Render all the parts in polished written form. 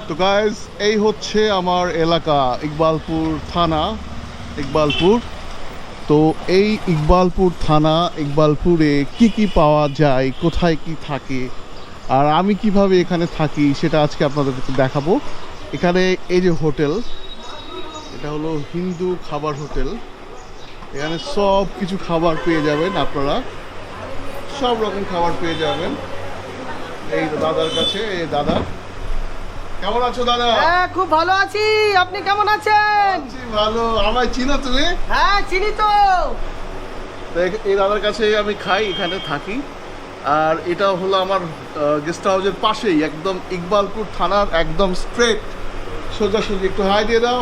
তো গাইজ এই হচ্ছে আমার এলাকা ইকবালপুর থানা ইকবালপুর। তো এই ইকবালপুর থানা ইকবালপুরে কি পাওয়া যায়, কোথায় কি থাকে, আর আমি কিভাবে এখানে থাকি সেটা আজকে আপনাদেরকে দেখাবো। এখানে এই যে হোটেল, এটা হলো হিন্দু খাবার হোটেল। এখানে সব কিছু খাবার পেয়ে যাবেন, আপনারা সব রকম খাবার পেয়ে যাবেন। এই দাদার কাছে, এই দাদা, কেমন আছো দাদা? হ্যাঁ, খুব ভালো আছি। আপনি কেমন আছেন? ভালো। আমায় চিনো তুমি? হ্যাঁ, চিনি তো। এই দাদার কাছে আমি খাই, এখানে থাকি। আর এটা হলো আমার গেস্ট হাউসের পাশেই, একদম ইকবালপুর থানার একদম স্ট্রেট সোজাসুজি। একটু হাই দিয়ে দাও,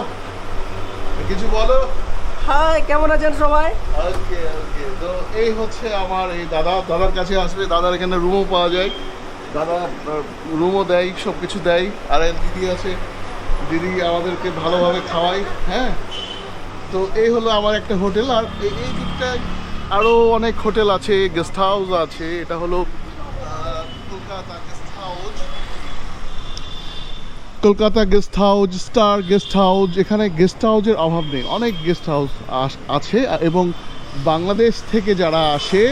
কিছু বলো। হাই, কেমন আছেন সবাই? ওকে ওকে। তো এই হচ্ছে আমার এই দাদার কাছে আসবে। দাদার এখানে রুমও পাওয়া যায়, দাদা রুমও দেয়, সব কিছু দেয়। আর এক দিদি আছে, দিদি আমাদেরকে ভালোভাবে খাওয়ায়। হ্যাঁ, তো এই হলো আমার একটা হোটেল। আর এই দিকটায় আরও অনেক হোটেল আছে, গেস্ট হাউস আছে। এটা হলো Kolkata guest house, Kolkata guest house, star guest house. এখানে গেস্ট হাউসের অভাব নেই, অনেক গেস্ট হাউস আছে। এবং বাংলাদেশ থেকে যারা আসে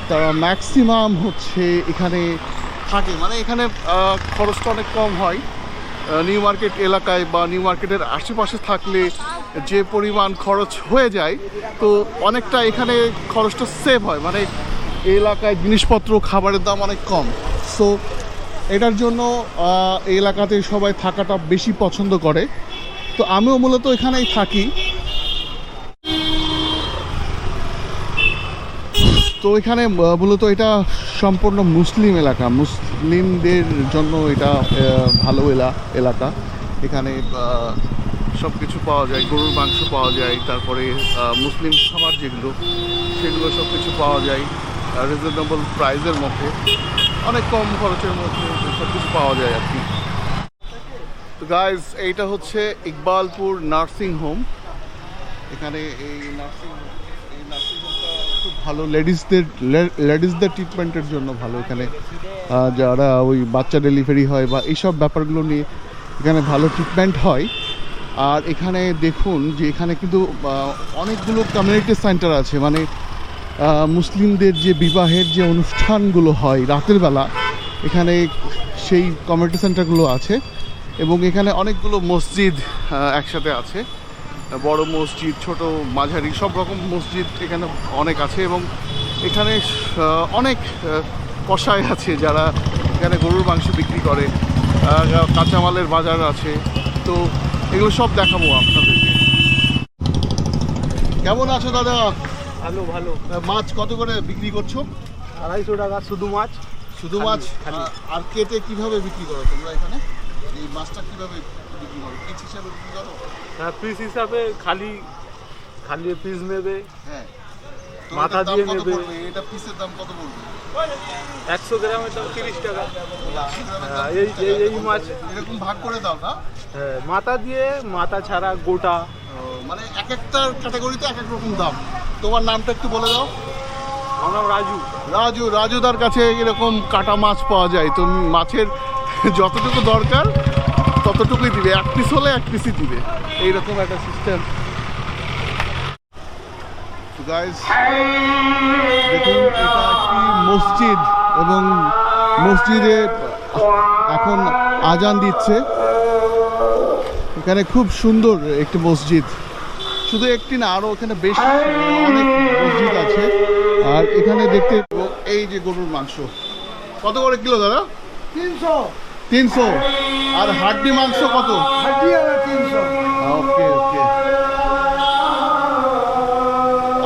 তারা ম্যাক্সিমাম হচ্ছে এখানে থাকে। মানে এখানে খরচটা অনেক কম হয়। নিউ মার্কেট এলাকায় বা নিউ মার্কেটের আশেপাশে থাকলে যে পরিমাণ খরচ হয়ে যায়, তো অনেকটা এখানে খরচটা সেভ হয়। মানে এই এলাকায় জিনিসপত্র খাবারের দাম অনেক কম। সো এটার জন্য এই এলাকাতে সবাই থাকাটা বেশি পছন্দ করে। তো আমিও মূলত এখানেই থাকি। তো এখানে মূলত এটা সম্পূর্ণ মুসলিম এলাকা, মুসলিমদের জন্য এটা ভালো এলাকা। এখানে সব কিছু পাওয়া যায়, গরুর মাংস পাওয়া যায়, তারপরে মুসলিম খাবার যেগুলো সেগুলো সব কিছু পাওয়া যায় রিজনেবল প্রাইসের মধ্যে, অনেক কম খরচের মধ্যে সব কিছু পাওয়া যায় আর কি। তো গাইজ, এইটা হচ্ছে ইকবালপুর নার্সিং হোম। এখানে এই নার্সিং হোমটা খুব ভালো, লেডিসদের ট্রিটমেন্টের জন্য ভালো। এখানে যারা ওই বাচ্চা ডেলিভারি হয় বা এইসব ব্যাপারগুলো নিয়ে এখানে ভালো ট্রিটমেন্ট হয়। আর এখানে দেখুন যে এখানে কিন্তু অনেকগুলো কমিউনিটি সেন্টার আছে। মানে মুসলিমদের যে বিবাহের যে অনুষ্ঠানগুলো হয় রাতের বেলা, এখানে সেই কমিউনিটি সেন্টারগুলো আছে। এবং এখানে অনেকগুলো মসজিদ একসাথে আছে, বড় মসজিদ, ছোট মাঝারি সব রকম মসজিদ এখানে অনেক আছে। এবং এখানে অনেক কসাই আছে যারা এখানে গরুর মাংস বিক্রি করে, কাঁচামালের বাজার আছে। তো এগুলো সব দেখাবো আপনাদেরকে। কেমন আছো দাদা? ভালো ভালো। মাছ কত করে বিক্রি করছো? 250 টাকা শুধু মাছ। শুধু মাছ? আর কেটে কিভাবে বিক্রি করো তোমরা এখানে? এই মাছটা কিভাবে বিক্রি করো? পিস হিসাবে বিক্রি করো? হ্যাঁ, পিস হিসাবে খালি পিস নেবে। হ্যাঁ, মাথা দিয়ে নেবে। এটা পিসের দাম কত পড়বে? 100 গ্রামের দাম 30 টাকা। এই মাছ এরকম ভাগ করে দাও না? হ্যাঁ, মাথা দিয়ে, মাথা ছাড়া গোটা। মানে এক একটা ক্যাটাগরিতে এক এক রকম দাম। তোমার নামটা একটু বলে দাও। আমার নাম রাজু। রাজুদার কাছে এরকম কাটা মাছ পাওয়া যায়। তো মাছের যতটুকু দরকার ততটুকুই দিবে, এক পিস হলে এক পিসই দিবে, এইরকম একটা সিস্টেম। গাইস দেখুন, এটা একটি মসজিদ এবং মসজিদে এখন আজান দিচ্ছে। এখানে খুব সুন্দর একটি মসজিদ, শুধু একটি না, আরও এখানে বেশ অনেক মসজিদ আছে। আর এখানে দেখতে এই যে গরুর মাংস কত করে কিলো দাদা? 300। আর হাড্ডি মাংস কত? 300। ওকে ওকে।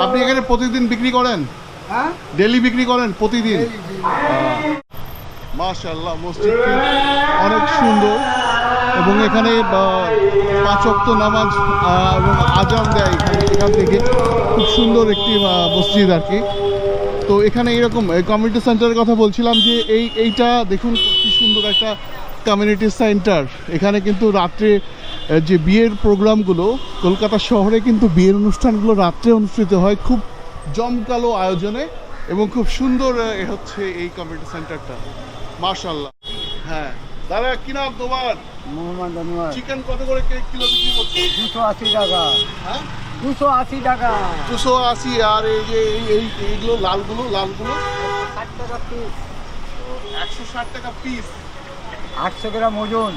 আপনি এখানে প্রতিদিন বিক্রি করেন? হ্যাঁ, ডেলি বিক্রি করেন প্রতিদিন? মাশাআল্লাহ, মসজিদটি অনেক সুন্দর। এবং এখানে 5 ওয়াক্ত নামাজ এবং আজান দেয় এখান থেকে। খুব সুন্দর একটি মসজিদ আর কি। তো এখানে এইরকম কমিউনিটি সেন্টারের কথা বলছিলাম যে এইটা দেখুন কি সুন্দর একটা কমিউনিটি সেন্টার। এখানে কিন্তু রাত্রে যে বিয়ের প্রোগ্রামগুলো, কলকাতা শহরে কিন্তু বিয়ের অনুষ্ঠানগুলো রাত্রে অনুষ্ঠিত হয় খুব জমকালো আয়োজনে। এবং খুব সুন্দর হচ্ছে এই কমিউনিটি সেন্টারটা, মাশাআল্লাহ। হ্যাঁ, দাদা কি নাম তোমার? মোহাম্মদ আনোয়ার। চিকেন কত করে কিলো বিক্রি করছো? 280 টাকা। হ্যাঁ 280 টাকা। 280। আর এই যে এইগুলো লালগুলো 60 টাকা পিস। 160 টাকা পিস। 800 গ্রাম ওজন।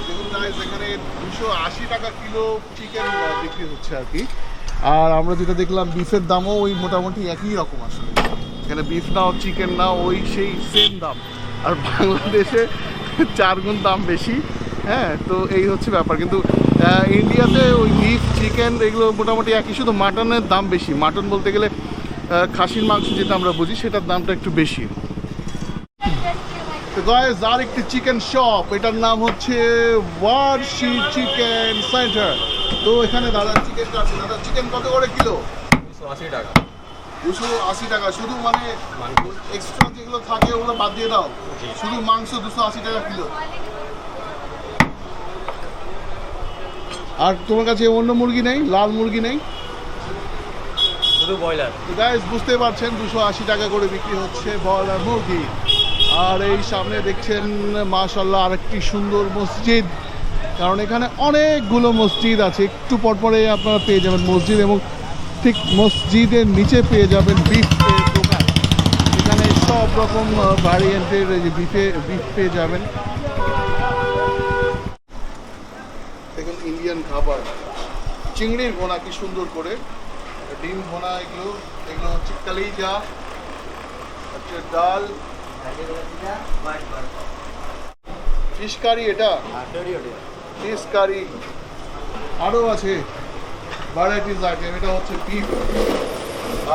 দেখুন guys, এখানে 280 টাকা কিলো চিকেন বিক্রি হচ্ছে আর কি। আর আমরা যেটা দেখলাম বিফের দামও ওই মোটামুটি একই রকম আসলে। এখানে বিফ নাও চিকেন নাও ওই সেই সেম দাম। আর বাংলাদেশে 4 গুণ দাম বেশি। হ্যাঁ, তো এই হচ্ছে ব্যাপার। কিন্তু ইন্ডিয়াতে ওই বিফ চিকেন এগুলো মোটামুটি একই, শুধু মাটনের দাম বেশি। মাটন বলতে গেলে খাসির মাংস যেটা আমরা বুঝি সেটার দামটা একটু বেশি। তো গাইস, আর একটি চিকেন শপ, এটার নাম হচ্ছে ওয়ারশি চিকেন সেন্টার। তো এখানে দাদা চিকেনটা আছে। দাদা চিকেন কত করে কিলো? 280 টাকা। 280 টাকা। শুধু মানে এক্সট্রা যেগুলো থাকে ওগুলো বাদ দিয়ে দাও, শুধু মাংস 280 টাকা কিলো। আর তোমার কাছে অন্য মুরগি নেই? লাল মুরগি নেই? শুধু ব্রয়লার। তো গাইস, বুঝতে পারছেন 280 টাকা করে বিক্রি হচ্ছে ব্রয়লার মুরগি। আর এই সামনে দেখছেন মাশাআল্লাহ আরেকটি সুন্দর মসজিদ, কারণ এখানে অনেকগুলো মসজিদ আছে। একটু পরপরে আপনারা পেয়ে যাবেন মসজিদ, এবং ঠিক মসজিদের নিচে পেয়ে যাবেন বিফের দোকান। এখানে সব রকম ভ্যারিয়েন্টের বিফ পেয়ে যাবেন। দেখুন ইন্ডিয়ান খাবার, চিংড়ির ভোনা কি সুন্দর করে, ডিম ভোনা, এগুলো হচ্ছে কালিজা, হচ্ছে ডাল, ফিশ কারি, এটা ফিশ কারি, আরও আছে ভ্যারাইটিস আইটেম। এটা হচ্ছে বিফ,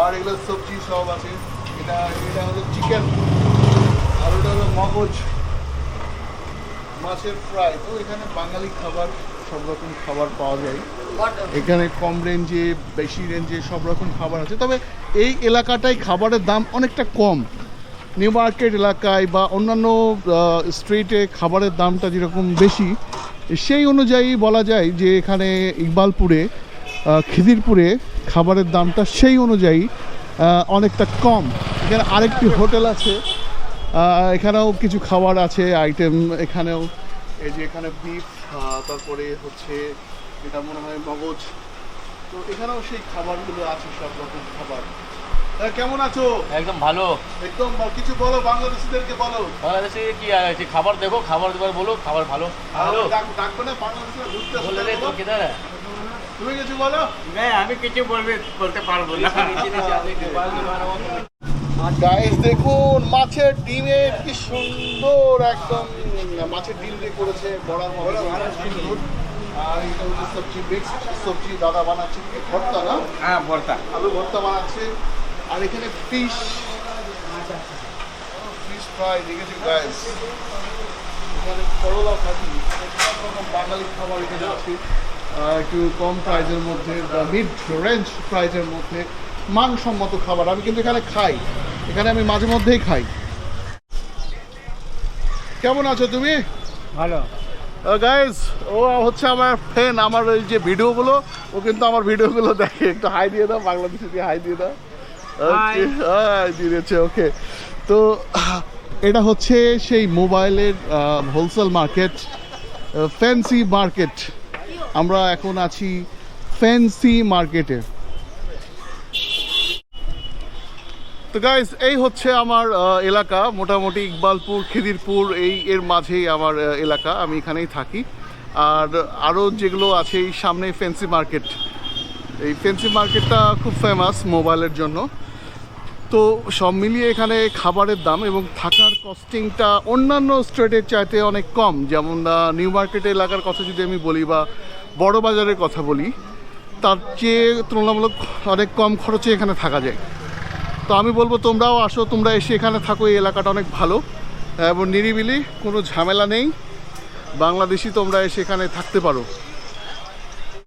আর এগুলো সবজি সব আছে। এটা হলো চিকেন, আর ওটা হলো মগজ মাছের ফ্রাই। তো এখানে বাঙালি খাবার, সব রকম খাবার পাওয়া যায় এখানে। কম রেঞ্জে বেশি রেঞ্জে সব রকম খাবার আছে। তবে এই এলাকাটায় খাবারের দাম অনেকটা কম। নিউ মার্কেট এলাকায় বা অন্যান্য স্ট্রিটে খাবারের দামটা যেরকম বেশি, সেই অনুযায়ী বলা যায় যে এখানে ইকবালপুরে, খিদিরপুরে খাবারের দামটা সেই অনুযায়ী অনেকটা কম। এখানে আরেকটি হোটেল আছে, এখানেও কিছু খাবার আছে আইটেম। এখানেও এই যে এখানে বিফ, তারপরে হচ্ছে এটা মনে হয় মগজ। তো এখানেও সেই খাবারগুলো আছে, সব রকম খাবার। কেমন আছো? একদম ভালো। একদম কিছু বলো, বাংলাদেশিদেরকে বলো। বাংলাদেশে কি আছে? খাবার দেখো, খাবার দেবার বলো, খাবার ভালো। ভালো ডাকবে না বাংলাদেশিরা ঘুরতে বলে রে আসতে? তো কেদারা। তুমি কিছু বলো। আমি কিছু বলতে পারবো না। গাইস দেখুন মাছের ডিমের কি সুন্দর, একদম মাছের ডিম দিয়ে করেছে বড়ার মতো সুন্দর। আর এটা হচ্ছে সবজি, মিক্সড সবজি দাদা বানাচ্ছে, ভর্তা না? হ্যাঁ, ভর্তা। আলু ভর্তা বানাচ্ছে। আর এখানে ফিশ ফ্রাই দেখেছি গাইস। এখানে করলা ভাজি, সব রকম বাঙালি খাবার এখানে আছে একটু কম প্রাইজের মধ্যে, মিড রেঞ্জ প্রাইজের মধ্যে, মানসম্মত খাবার। আমি কিন্তু এখানে খাই, এখানে আমি মাঝে মধ্যেই খাই। কেমন আছো তুমি? ভালো। গাইস, ও হচ্ছে আমার ফ্রেন্ড। আমার ওই যে ভিডিওগুলো, ও কিন্তু আমার ভিডিওগুলো দেখে। একটু হাই দিয়ে দাও, বাংলাদেশে দিয়ে হাই দিয়ে দাও। ওকে, হাই দিয়েছে। ওকে, তো এটা হচ্ছে সেই মোবাইলের হোলসেল মার্কেট, ফ্যান্সি মার্কেট। আমরা এখন আছি ফ্যান্সি মার্কেটে। তো গাইস, এই হচ্ছে আমার এলাকা, মোটামুটি ইকবালপুর, খিদিরপুর এর মাঝেই আমার এলাকা। আমি এখানেই থাকি। আর আরও যেগুলো আছে এই সামনে ফ্যান্সি মার্কেট, এই ফ্যান্সি মার্কেটটা খুব ফেমাস মোবাইলের জন্য। তো সব মিলিয়ে এখানে খাবারের দাম এবং থাকার কস্টিংটা অন্যান্য স্টেটের চাইতে অনেক কম। যেমন নিউ মার্কেট এলাকার কথা যদি আমি বলি, বা বড় বাজারের কথা বলি, তার চেয়ে তুলনামূলক অনেক কম খরচে এখানে থাকা যায়। তো আমি বলবো তোমরাও আসো, তোমরা এসে এখানে থাকো। এই এলাকাটা অনেক ভালো এবং নিরিবিলি, কোনো ঝামেলা নেই। বাংলাদেশি তোমরা এসে এখানে থাকতে পারো।